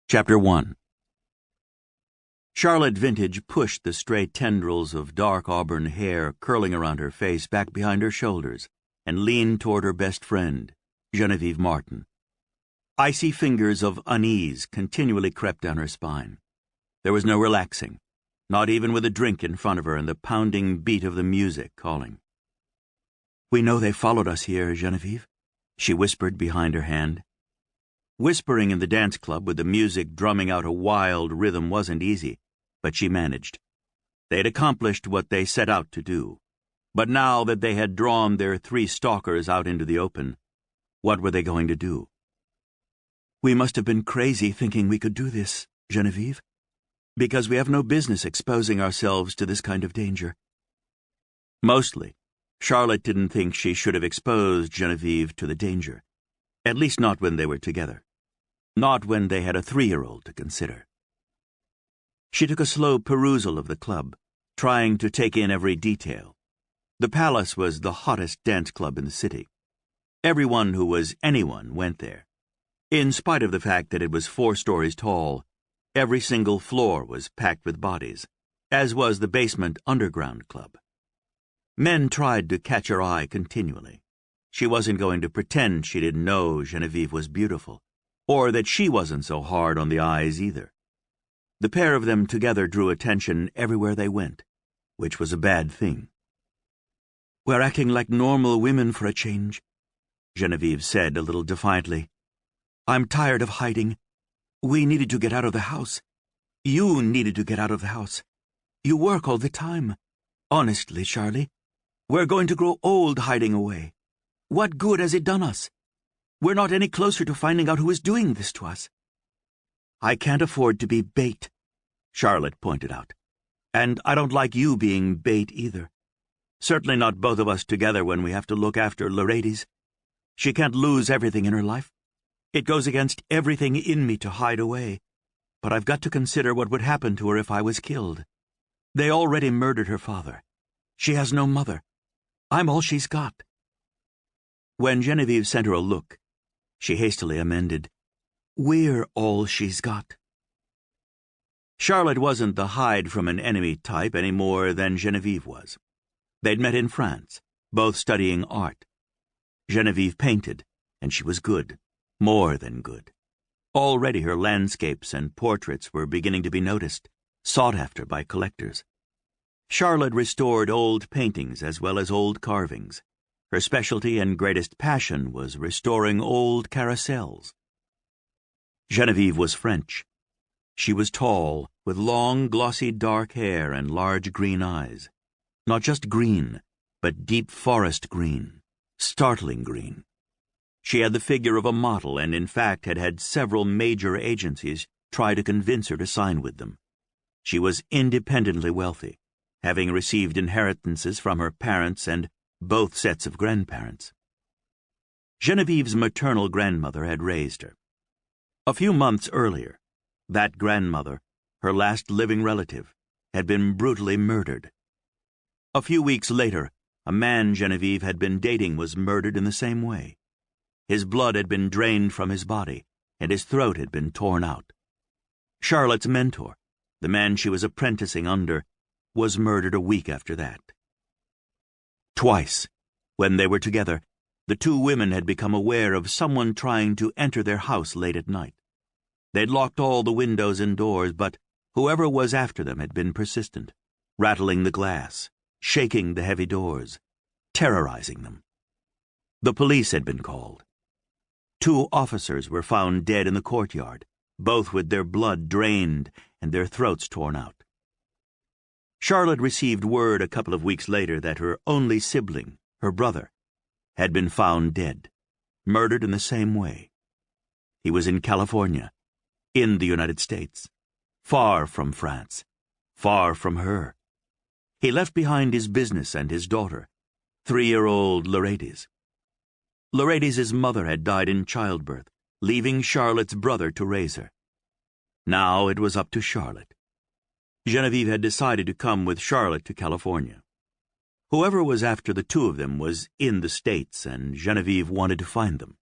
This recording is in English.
Chapter 1. Charlotte Vintage pushed the stray tendrils of dark auburn hair curling around her face back behind her shoulders and leaned toward her best friend, Genevieve Martin. Icy fingers of unease continually crept down her spine. There was no relaxing, not even with a drink in front of her and the pounding beat of the music calling. "We know they followed us here, Genevieve," she whispered behind her hand. Whispering in the dance club with the music drumming out a wild rhythm wasn't easy, but she managed. They had accomplished what they set out to do. But now that they had drawn their 3 stalkers out into the open, what were they going to do? "We must have been crazy thinking we could do this, Genevieve, because we have no business exposing ourselves to this kind of danger." Mostly, Charlotte didn't think she should have exposed Genevieve to the danger, at least not when they were together. Not when they had a 3-year-old to consider. She took a slow perusal of the club, trying to take in every detail. The Palace was the hottest dance club in the city. Everyone who was anyone went there. In spite of the fact that it was 4 stories tall, every single floor was packed with bodies, as was the basement underground club. Men tried to catch her eye continually. She wasn't going to pretend she didn't know Genevieve was beautiful, or that she wasn't so hard on the eyes either. The pair of them together drew attention everywhere they went, which was a bad thing. "We're acting like normal women for a change," Genevieve said a little defiantly. "I'm tired of hiding. We needed to get out of the house. You needed to get out of the house. You work all the time. Honestly, Charlie, we're going to grow old hiding away. What good has it done us? We're not any closer to finding out who is doing this to us." "I can't afford to be bait," Charlotte pointed out. "And I don't like you being bait either. Certainly not both of us together when we have to look after Lorades. She can't lose everything in her life. It goes against everything in me to hide away, but I've got to consider what would happen to her if I was killed. They already murdered her father. She has no mother. I'm all she's got." When Genevieve sent her a look, she hastily amended, "We're all she's got." Charlotte wasn't the hide-from-an-enemy type any more than Genevieve was. They'd met in France, both studying art. Genevieve painted, and she was good, more than good. Already her landscapes and portraits were beginning to be noticed, sought after by collectors. Charlotte restored old paintings as well as old carvings. Her specialty and greatest passion was restoring old carousels. Genevieve was French. She was tall, with long, glossy dark hair and large green eyes. Not just green, but deep forest green, startling green. She had the figure of a model and in fact had had several major agencies try to convince her to sign with them. She was independently wealthy, having received inheritances from her parents and both sets of grandparents. Genevieve's maternal grandmother had raised her. A few months earlier, that grandmother, her last living relative, had been brutally murdered. A few weeks later, a man Genevieve had been dating was murdered in the same way. His blood had been drained from his body, and his throat had been torn out. Charlotte's mentor, the man she was apprenticing under, was murdered a week after that. Twice, when they were together, the 2 women had become aware of someone trying to enter their house late at night. They'd locked all the windows and doors, but whoever was after them had been persistent, rattling the glass, shaking the heavy doors, terrorizing them. The police had been called. 2 officers were found dead in the courtyard, both with their blood drained and their throats torn out. Charlotte received word a couple of weeks later that her only sibling, her brother, had been found dead, murdered in the same way. He was in California, in the United States, far from France, far from her. He left behind his business and his daughter, 3-year-old Lorades. Lorades' mother had died in childbirth, leaving Charlotte's brother to raise her. Now it was up to Charlotte. Genevieve had decided to come with Charlotte to California. Whoever was after the 2 of them was in the States, and Genevieve wanted to find them.